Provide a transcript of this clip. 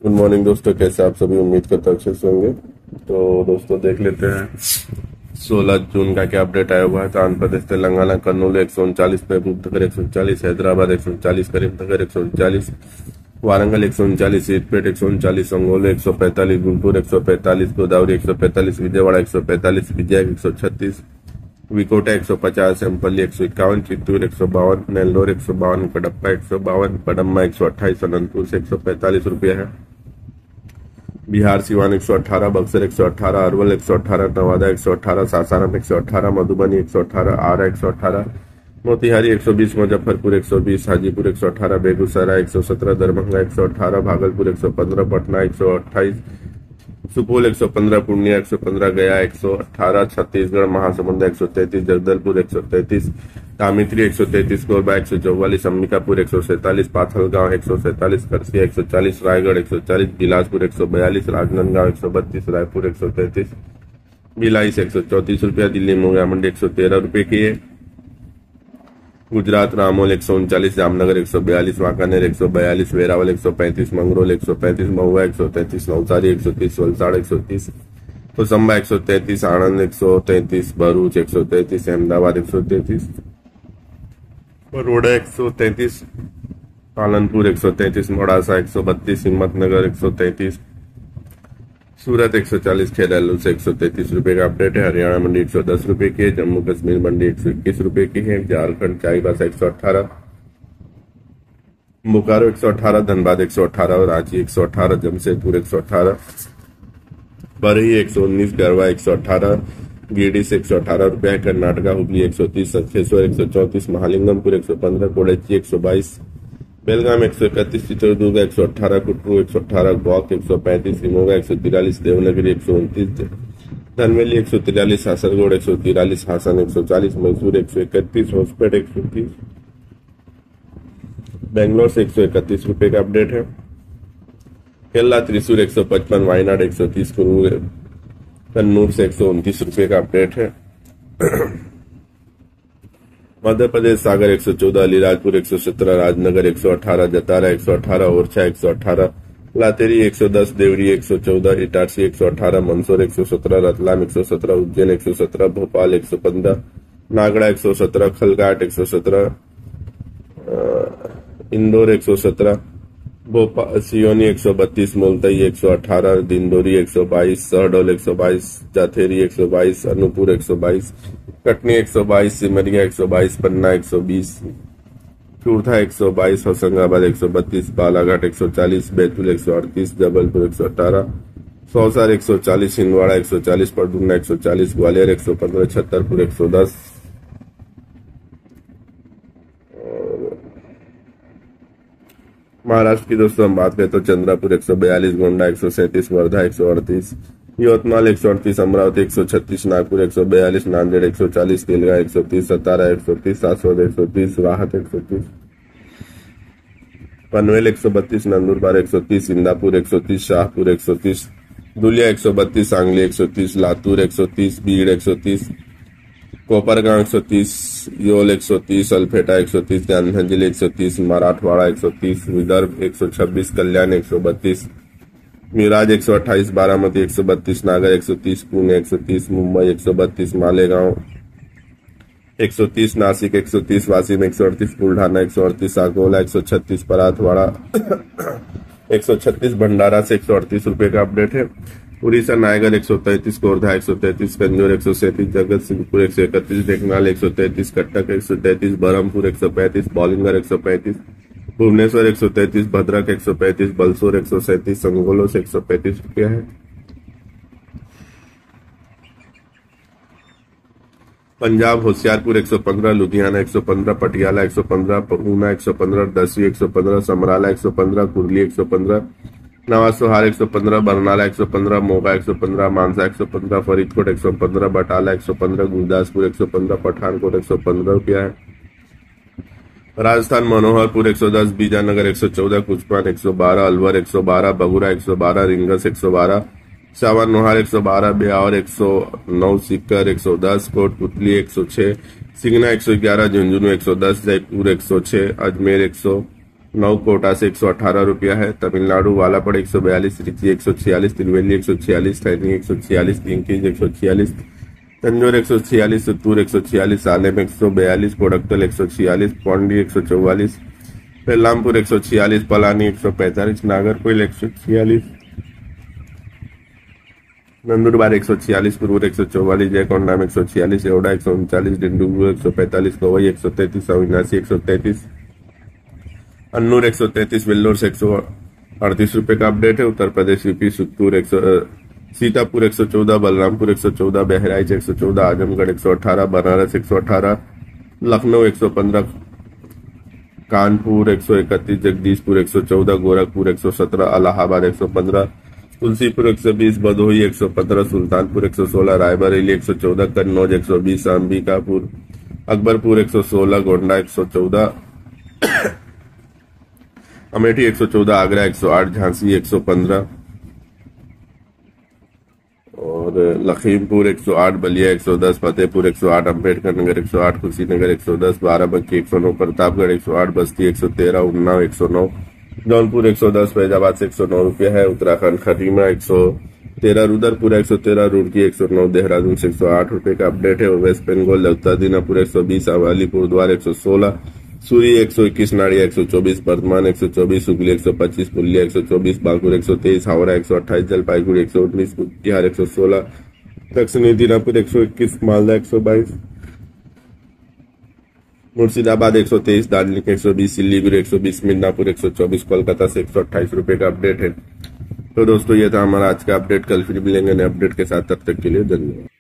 Good morning दोस्तों, कैसे आप सभी? उम्मीद करता हूं अच्छे से होंगे। तो दोस्तों देख लेते हैं 16 जून का क्या अपडेट आया हुआ है। तो आंध्र प्रदेश, तेलंगाना, कर्नूल 139, महबूबनगर 139, हैदराबाद 139, करीमनगर 139, वारंगल 139, सीतपेट 139, अंगोले 145, गुंटूर 145, गोदावरी 145, विजयवाड़ा 145, विजय 136, विकोटा 150, एम्पली 151, चित्तूर 152, नेल्लोर 152, कडप्पा 152, पडम्मा 128, अनंतपुर से 145 रुपया है। बिहार सिवान 118, बक्सर 118, अरवल 118, नवादा 118, सासाराम 118, मधुबनी 118, आरा 118, मोतिहारी 120, मुजफ्फरपुर 120, हाजीपुर 118, बेगूसराय 117, दरभंगा 118, भागलपुर 115, पटना 128, सुपौल 115, पूर्णिया 115, गया 118, छत्तीसगढ़ महासमुंद 133, जगदलपुर 133, तामित्री 133, कोरबा 144, अंबिकापुर 147, पाथलगांव 147, खरसिया 140, रायगढ़ 140, बिलासपुर 142, राजनांदगांव 132, रायपुर 133, भिलाई से 134 रुपया, दिल्ली मोगा मंडी 113 रुपये की है। गुजरात रामोल 139, जामनगर 142, वांकानेर 142, वेरावल 135, मंगरोल 135, महुआ 133, नवसारी 130, वलसाड़ 130, कोसंबा 133, आणंद 133, भरूच 133, अहमदाबाद 133, बड़ोड़ा 133, पालनपुर 133, मोड़ासा 132, हिम्मतनगर 133, सूरत 140, खेरालू से 133 रुपए का अपडेट है। हरियाणा मंडी 110 रुपए की है। जम्मू कश्मीर मंडी 121 रुपए की है। झारखंड चाईबासा 118, बोकारो 118, धनबाद 118, रांची 118, जमशेदपुर 118, बरही 119, गरवा 118, गिरिडीह से 118 रुपया है। कर्नाटका हुबली 130, छत्तीसगढ़ 134, महालिंगमपुर 115, कोडची 122, बेलगाम 131, चित्रदुर्ग 118, कुट्टू 118, गौक 135, शिमोगा 143, देवनगिरी 129, धनवेली 143, सासरगोड़ 143, हासन 140, मैसूर 131, होसपेट 130, बेंगलोर से 131 रुपए का अपडेट है। केरला त्रिशूर 155, वायनाड 130, कन्नूर से 129 रुपए का अपडेट है। मध्य प्रदेश सागर 114, अलीराजपुर 117, राजनगर 118, जतारा 118, ओरछा 118, लातेरी 110, देवरी 114, इटारसी 118, मंदसौर 117, रतलाम 117, उज्जैन 117, भोपाल 115, नागड़ा 117, खलघाट 117, इंदौर 117, भोपाल सियोनी 132, मुल्ताई 118, दिंडोरी 122, सहडोल 122, जाथेरी 122, अनूपपुर 122, कटनी 122, सिमरिया 122, पन्ना 120, चूरथा 122, होशंगाबाद 132, बालाघाट 140, बैतूल 138, जबलपुर 118, सौसार 140, छिंदवाड़ा 140, परडुन्ना 140, ग्वालियर 115, छतरपुर 110, महाराष्ट्र की दोस्तों हम बात करें तो चंद्रपुर 142, गोंडा 137, वर्धा 138, यवतमाल 138, अमरावती 136, नागपुर 142, नांदेड़ 140, तेलंगाना 130, सतारा 130, सासवद 130, राहत 130, पनवेल 132, नंदुरबार 130, इंदापुर 130, शाहपुर 130, धुलिया 132, सांगली 130, लातूर 130, बीड़ 130, कोपरगांव 130, योल 130, अल्फेटा 130, जामनगर 130, मराठवाड़ा 130, विदर्भ 126, कल्याण 132, मिराज 128, बारामती 132, नागर 130, पुणे 130, मुंबई 132, मालेगांव 130, नासिक 130, वाशिम 138, बुल्ढाना 138, अकोला 136, पराथवाड़ा 136, भंडारा से 138 रुपए का अपडेट है। उड़ीसा नायगढ़ 133, कोरधा 133, कंजूर 137, जगत सिंहपुर 131, ढेंकनाल 133, कटक 133, बरहमपुर 135, बॉलिंगर 135, भुवनेश्वर 133, भद्रक 135, बलसोर 137, संगोलो से 135 रुपया है। पंजाब होशियारपुर 115, लुधियाना 115, पटियाला 115, ऊना 115, दसवी 115, समराला 115, कुर्ली 115, नवा सोहार 115, बरनाला 115, मोगा 115, मानसा 115, फरीदकोट 115, बटाला 115, गुरदासपुर 115, पठानकोट 115 रुपया है। राजस्थान मनोहरपुर 110, बीजानगर 114, कुचमान 112, अलवर 112, बगुरा 112, रिंगस 112, सावन नोहार 112, ब्यावर 109, सीकर 110, कोटपुतली 106, सिंगना 111, झुंझुनू 110, जयपुर 106, अजमेर 100, 9 कोटा से 118 रुपया है। तमिलनाडु वालापड़ 142, त्रिची 146, तिरुवेली 146, थैनी 146, किंकीज 146, तंजौर 146, चित्तूर 146, सालेम 142, कोडक्कल 146, पौंडी 144, पेल्लामपुर 146, पलानी 145, नागरकोइल 146, नंदुरबार 146, कुरूर 144, जयकोंडा में 146, एवढा 139, डिंडुगुल 145, कोवई 133, अविनाशी 133, अन्नूर 133, वेल्लोर से 138 रुपए का अपडेट है। उत्तर प्रदेश यूपी चित्तूर सीतापुर 114, बलरामपुर 114, बहराइच 114, आजमगढ़ 118, बनारस 118, लखनऊ 115, कानपुर 131, जगदीशपुर 114, गोरखपुर 117, इलाहाबाद 115, तुलसीपुर 120, भदोही 115, सुल्तानपुर 116, रायबरेली 114, कन्नौज 120, अंबिकापुर अकबरपुर 116, गोंडा 114, अमेठी 114, आगरा 108, झांसी 115 और लखीमपुर 108, बलिया 110, फतेहपुर 108, अम्बेडकर नगर 108, कुशीनगर 110, बाराबंकी 109, प्रतापगढ़ 108, बस्ती 113, उन्नाव 109, जौनपुर 110, फैजाबाद से 109 रुपया है। उत्तराखंड खटीमा 113, रुद्रपुर 113, रुड़की 109, देहरादून से 108 रुपए का अपडेट है। और वेस्ट बंगाल दत्तादीनापुर 120, अलीपुरद्वार 116, सूरी 121, नाड़िया 124, बर्धमान 124, हुगली 125, पुरुलिया 124, बांकुर 123, हावड़ा 128, जलपाईगुड़ी 119, कुटिहार 116, दक्षिणी दीनापुर 121, मालदा 122, मुर्शिदाबाद 123, दार्जिलिंग 120, सिलीगुड़ी 120, मिदनापुर 124, कोलकाता से 128 रुपए का अपडेट है। तो दोस्तों ये था हमारा आज का अपडेट। कल फिर मिलेंगे नए अपडेट के साथ, तब तक के लिए धन्यवाद।